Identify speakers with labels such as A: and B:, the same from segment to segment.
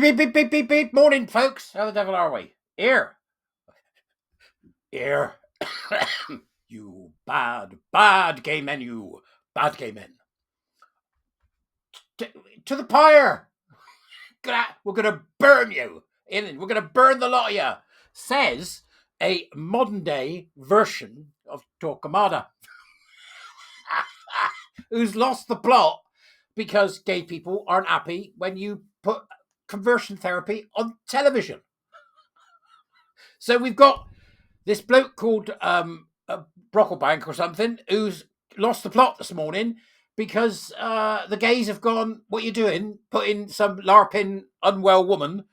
A: Beep, beep, beep, beep, beep, beep. Morning, folks. How the devil are we? Here. You bad gay men, you. Bad gay men. To the pyre. We're going to burn you. We're going to burn the lot of you. Says a modern day version of Torquemada. Who's lost the plot because gay people aren't happy when you put conversion therapy on television. So we've got this bloke called Brocklebank or something who's lost the plot this morning because the gays have gone, what are you doing? Putting some LARPing unwell woman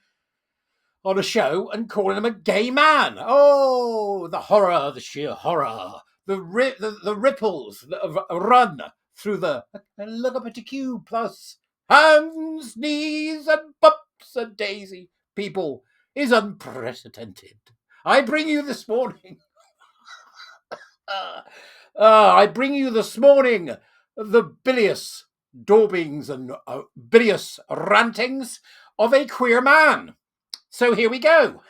A: on a show and calling him a gay man. Oh, the horror, the sheer horror. The ripples that have run through the LGBTQ plus hands, knees and bumps and daisy people is unprecedented. I bring you this morning the bilious daubings and bilious rantings of a queer man. So here we go.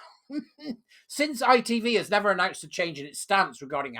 A: Since ITV has never announced a change in its stance regarding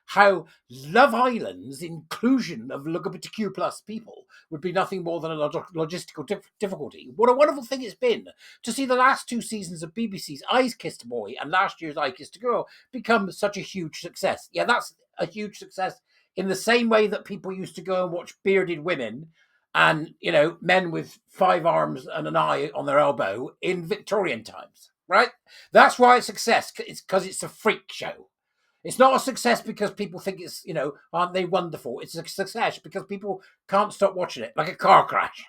A: how Love Island's inclusion of LGBTQ plus people would be nothing more than a logistical difficulty, what a wonderful thing it's been to see the last two seasons of BBC's I Kissed a Boy and last year's I Kissed a Girl become such a huge success. Yeah, that's a huge success in the same way that people used to go and watch bearded women and, men with 5 arms and an eye on their elbow in Victorian times, right? That's why it's a success. It's because it's a freak show. It's not a success because people think it's, aren't they wonderful? It's a success because people can't stop watching it, like a car crash.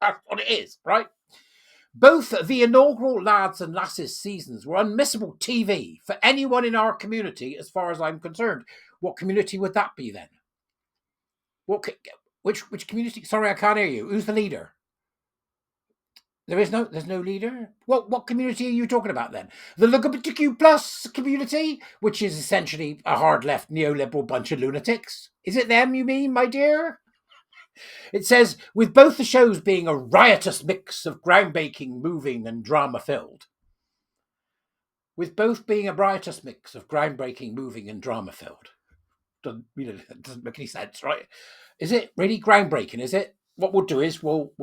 A: That's what it is, right? Both the inaugural Lads and Lasses seasons were unmissable TV for anyone in our community, as far as I'm concerned. What community would that be then? Which community? Sorry, I can't hear you. Who's the leader? There's no leader. What community are you talking about then? The LGBTQ plus community, which is essentially a hard left neoliberal bunch of lunatics. Is it them you mean, my dear? It says, with both the shows being a riotous mix of groundbreaking, moving, and drama filled. With both being a riotous mix of groundbreaking, moving, and drama filled. Doesn't make any sense, right? Is it really groundbreaking? Is it? What we'll do is we'll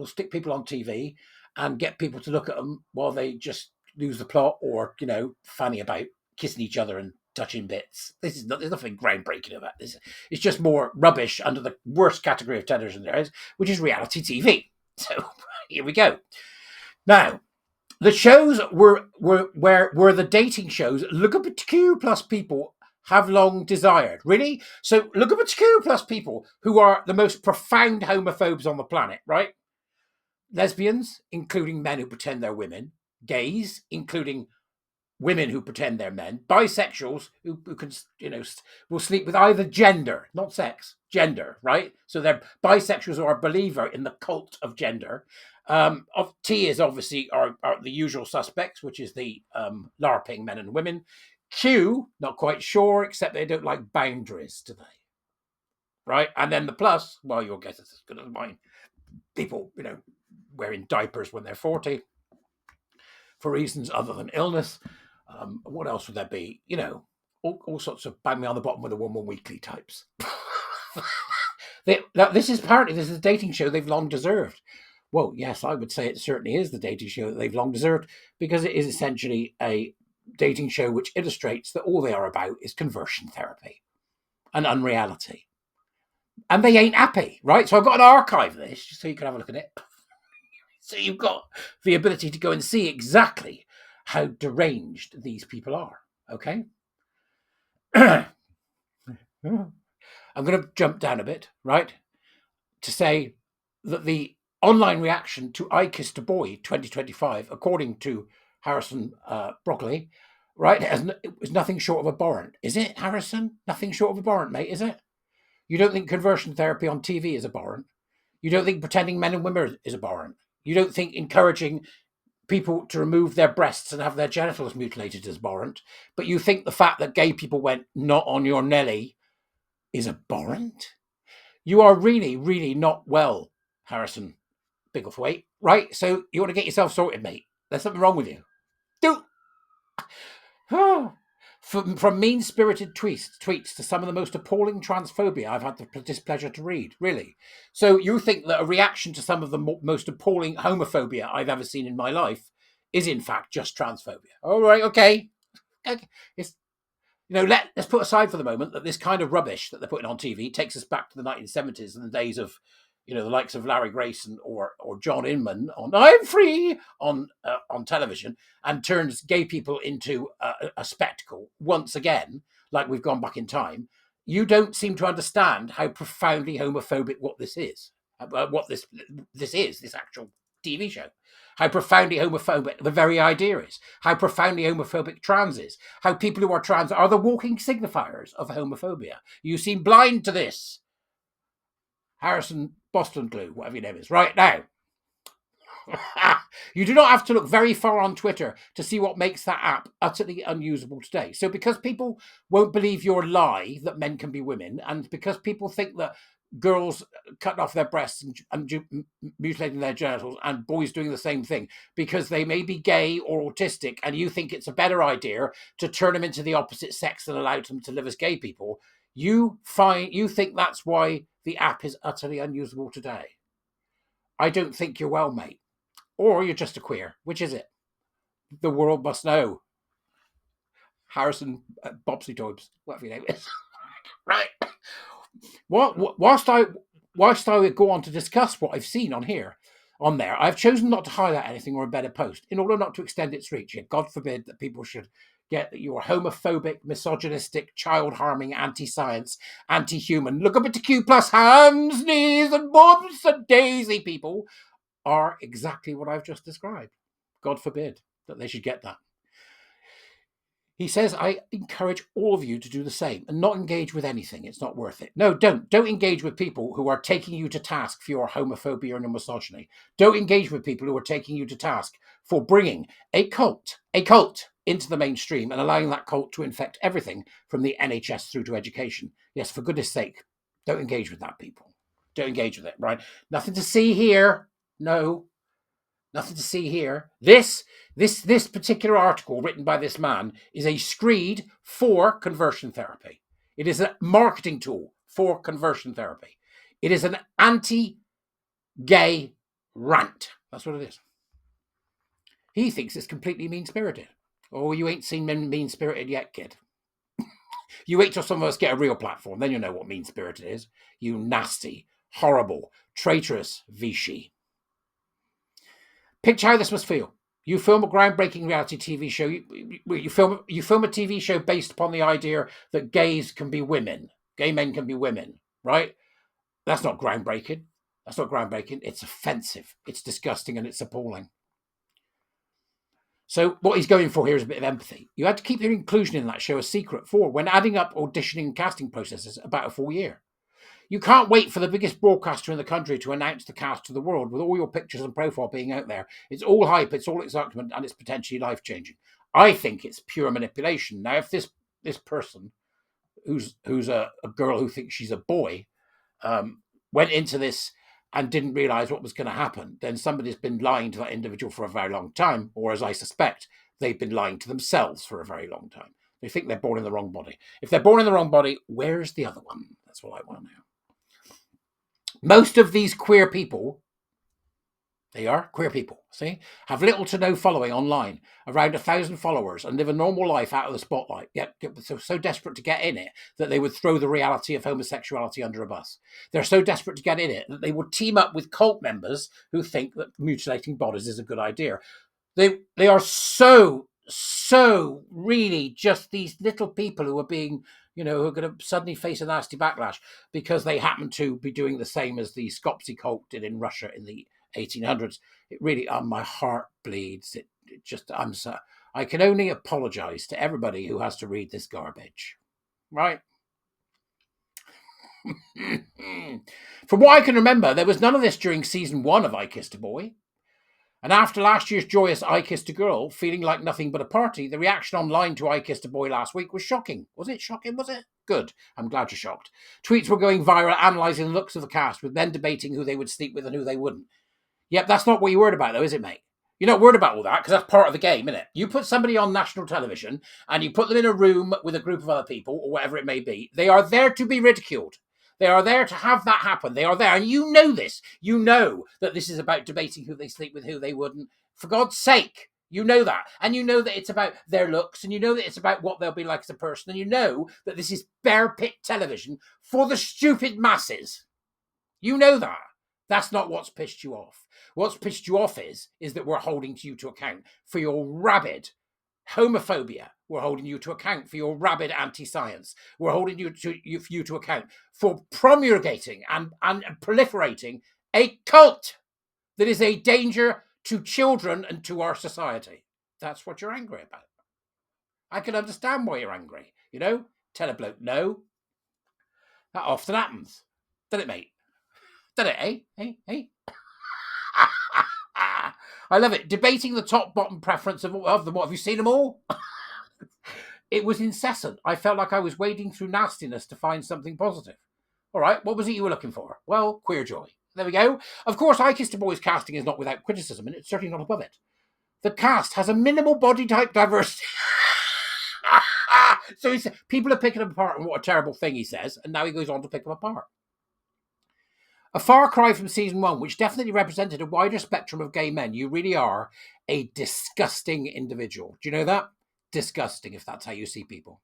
A: stick people on TV and get people to look at them while they just lose the plot or fanny about kissing each other and touching bits. There's nothing groundbreaking about this. It's just more rubbish under the worst category of television there is, which is reality TV. So here we go. Now, the shows were the dating shows. LGBTQ plus people have long desired. Really? So LGBTQ plus people who are the most profound homophobes on the planet, right? Lesbians, including men who pretend they're women. Gays, including women who pretend they're men. Bisexuals who can, will sleep with either gender, not sex, gender, right? So they're bisexuals who are a believer in the cult of gender. T is obviously are the usual suspects, which is the LARPing men and women. Q, not quite sure, except they don't like boundaries, do they? Right? And then the plus, well, your guess is as good as mine. People, wearing diapers when they're 40 for reasons other than illness. What else would there be? All sorts of bang me on the bottom with a woman weekly types. This is a dating show they've long deserved. Well, yes, I would say it certainly is the dating show that they've long deserved because it is essentially a dating show which illustrates that all they are about is conversion therapy and unreality. And they ain't happy, right? So I've got an archive of this just so you can have a look at it. So you've got the ability to go and see exactly how deranged these people are, okay? I'm going to jump down a bit, right, to say that the online reaction to I Kissed a Boy 2025, according to Harrison Broccoli, right, it was nothing short of abhorrent. Is it, Harrison? Nothing short of abhorrent, mate, is it? You don't think conversion therapy on TV is abhorrent? You don't think pretending men and women is abhorrent? You don't think encouraging people to remove their breasts and have their genitals mutilated is abhorrent? But you think the fact that gay people went, not on your Nelly, is abhorrent? You are really, really not well, Harrison Bigglethwaite, right? So you want to get yourself sorted, mate. There's something wrong with you. From mean-spirited tweets to some of the most appalling transphobia I've had the displeasure to read, really. So you think that a reaction to some of the most appalling homophobia I've ever seen in my life is in fact just transphobia. All right, okay. It's, let's put aside for the moment that this kind of rubbish that they're putting on TV takes us back to the 1970s and the days of, the likes of Larry Grayson or John Inman on "I'm Free" on television, and turns gay people into a spectacle once again, like we've gone back in time. You don't seem to understand how profoundly homophobic what this is, what this is, this actual TV show. How profoundly homophobic the very idea is. How profoundly homophobic trans is. How people who are trans are the walking signifiers of homophobia. You seem blind to this. Harrison Boston Glue, whatever your name is. Right now, you do not have to look very far on Twitter to see what makes that app utterly unusable today. So because people won't believe your lie that men can be women, and because people think that girls cutting off their breasts and mutilating their genitals and boys doing the same thing because they may be gay or autistic, and you think it's a better idea to turn them into the opposite sex and allow them to live as gay people, you think that's why the app is utterly unusable today. I don't think you're well, mate. Or you're just a queer. Which is it? The world must know. Harrison Bobsy Toibs, whatever your name is. Right. Whilst I go on to discuss what I've seen on there, I've chosen not to highlight anything or embed a post in order not to extend its reach. Yet God forbid that people should get that you are homophobic, misogynistic, child-harming, anti-science, anti-human, look up at the Q plus hams, knees, and bumps and daisy people are exactly what I've just described. God forbid that they should get that. He says, I encourage all of you to do the same and not engage with anything. It's not worth it. No, don't. Don't engage with people who are taking you to task for your homophobia and your misogyny. Don't engage with people who are taking you to task for bringing a cult into the mainstream and allowing that cult to infect everything from the NHS through to education. Yes, for goodness sake, don't engage with that, people. Don't engage with it, right? Nothing to see here. No, nothing to see here. This particular article written by this man is a screed for conversion therapy. It is a marketing tool for conversion therapy. It is an anti-gay rant. That's what it is. He thinks it's completely mean-spirited. Oh, you ain't seen men mean-spirited yet, kid. You wait till some of us get a real platform, then you'll know what mean-spirited is. You nasty, horrible, traitorous Vichy. Picture how this must feel. You film a groundbreaking reality TV show. You film a TV show based upon the idea that gays can be women. Gay men can be women, right? That's not groundbreaking. That's not groundbreaking. It's offensive. It's disgusting and it's appalling. So what he's going for here is a bit of empathy. You had to keep your inclusion in that show a secret for when adding up auditioning and casting processes about a full year. You can't wait for the biggest broadcaster in the country to announce the cast to the world with all your pictures and profile being out there. It's all hype, it's all excitement, and it's potentially life-changing. I think it's pure manipulation. Now, if this person, who's a girl who thinks she's a boy, went into this and didn't realise what was going to happen, then somebody's been lying to that individual for a very long time, or as I suspect, they've been lying to themselves for a very long time. They think they're born in the wrong body. If they're born in the wrong body, where's the other one? That's what I want to know. Most of these queer people, they are queer people, see, have little to no following online, around 1,000 followers, and live a normal life out of the spotlight, yet so desperate to get in it that they would throw the reality of homosexuality under a bus. They're so desperate to get in it that they would team up with cult members who think that mutilating bodies is a good idea. They are so really just these little people who are being, who are going to suddenly face a nasty backlash because they happen to be doing the same as the Skopje cult did in Russia in the 1800s. It really, my heart bleeds. I can only apologize to everybody who has to read this garbage, right? From what I can remember, there was none of this during season 1 of I Kissed a Boy. And after last year's joyous I Kissed a Girl, feeling like nothing but a party, the reaction online to I Kissed a Boy last week was shocking. Was it shocking? Was it? Good. I'm glad you're shocked. Tweets were going viral, analysing the looks of the cast, with men debating who they would sleep with and who they wouldn't. Yep, that's not what you're worried about, though, is it, mate? You're not worried about all that because that's part of the game, isn't it? You put somebody on national television and you put them in a room with a group of other people or whatever it may be. They are there to be ridiculed. They are there to have that happen. They are there. And you know this. You know that this is about debating who they sleep with, who they wouldn't. For God's sake, you know that. And you know that it's about their looks. And you know that it's about what they'll be like as a person. And you know that this is bear pit television for the stupid masses. You know that. That's not what's pissed you off. What's pissed you off is that we're holding you to account for your rabid homophobia. We're holding you to account for your rabid anti-science. We're holding you to account for promulgating and proliferating a cult that is a danger to children and to our society. That's what you're angry about. I can understand why you're angry. You know, tell a bloke no. That often happens. Doesn't it, mate? Doesn't it, eh? I love it. Debating the top-bottom preference of them. What, have you seen them all? It was incessant. I felt like I was wading through nastiness to find something positive. All right, what was it you were looking for? Well, queer joy. There we go. Of course, I Kissed a Boy's casting is not without criticism, and it's certainly not above it. The cast has a minimal body type diversity. So people are picking him apart, and what a terrible thing he says, and now he goes on to pick them apart. A far cry from season 1, which definitely represented a wider spectrum of gay men. You really are a disgusting individual. Do you know that? Disgusting, if that's how you see people.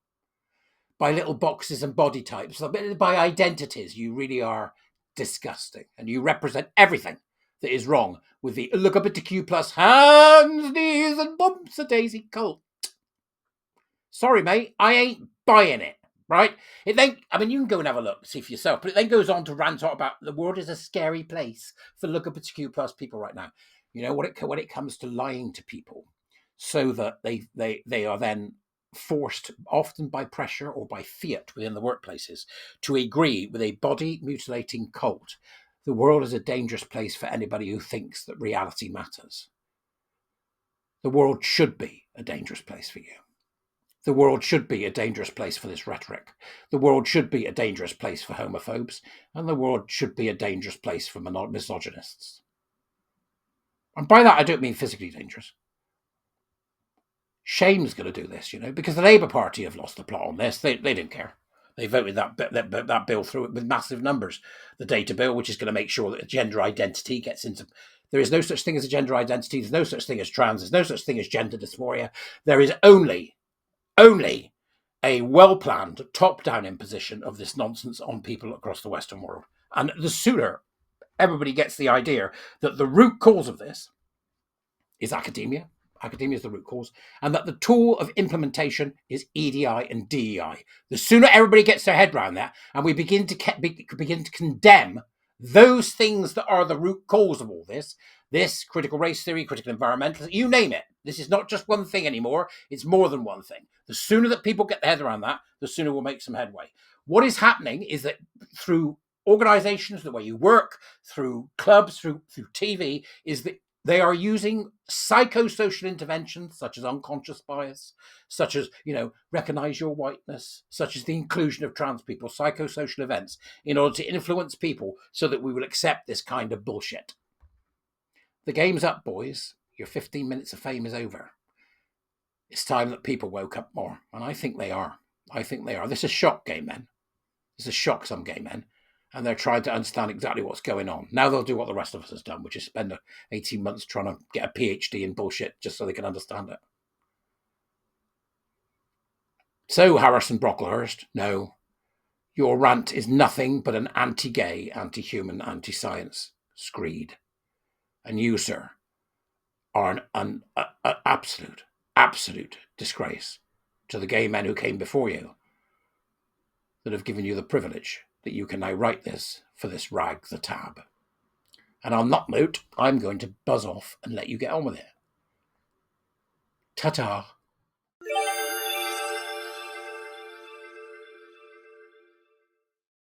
A: By little boxes and body types, by identities, you really are disgusting. And you represent everything that is wrong with the LGBTQ plus hands, knees, and bumps a daisy cult. Sorry, mate, I ain't buying it. Right? It then, I mean, you can go and have a look, see for yourself, but it then goes on to rant about the world is a scary place for LGBTQ plus people right now. You know, when it comes to lying to people so that they are then forced, often by pressure or by fiat within the workplaces, to agree with a body mutilating cult. The world is a dangerous place for anybody who thinks that reality matters. The world should be a dangerous place for you. The world should be a dangerous place for this rhetoric. The world should be a dangerous place for homophobes. And the world should be a dangerous place for misogynists. And by that, I don't mean physically dangerous. Shame's going to do this, you know, because the Labour Party have lost the plot on this. They don't care. They voted that bill through with massive numbers. The data bill, which is going to make sure that gender identity gets into... There is no such thing as a gender identity. There's no such thing as trans. There's no such thing as gender dysphoria. There is only a well-planned top-down imposition of this nonsense on people across the Western world. And the sooner everybody gets the idea that the root cause of this is academia is the root cause, and that the tool of implementation is EDI and DEI. The sooner everybody gets their head around that, and we begin to condemn those things that are the root cause of all this critical race theory, critical environmentalism, you name it. This is not just one thing anymore. It's more than one thing. The sooner that people get their head around that, the sooner we'll make some headway. What is happening is that through organizations, the way you work, through clubs, through TV, is that they are using psychosocial interventions such as unconscious bias, such as, recognize your whiteness, such as the inclusion of trans people, psychosocial events, in order to influence people so that we will accept this kind of bullshit. The game's up, boys. Your 15 minutes of fame is over. It's time that people woke up more. And I think they are. This is shock gay men. This is shock some gay men. And they're trying to understand exactly what's going on. Now they'll do what the rest of us has done, which is spend 18 months trying to get a PhD in bullshit just so they can understand it. So, Harrison Brocklehurst, no. Your rant is nothing but an anti-gay, anti-human, anti-science screed. And you, sir, are an absolute disgrace to the gay men who came before you that have given you the privilege that you can now write this for this rag, the tab. And on that note, I'm going to buzz off and let you get on with it. Ta-ta.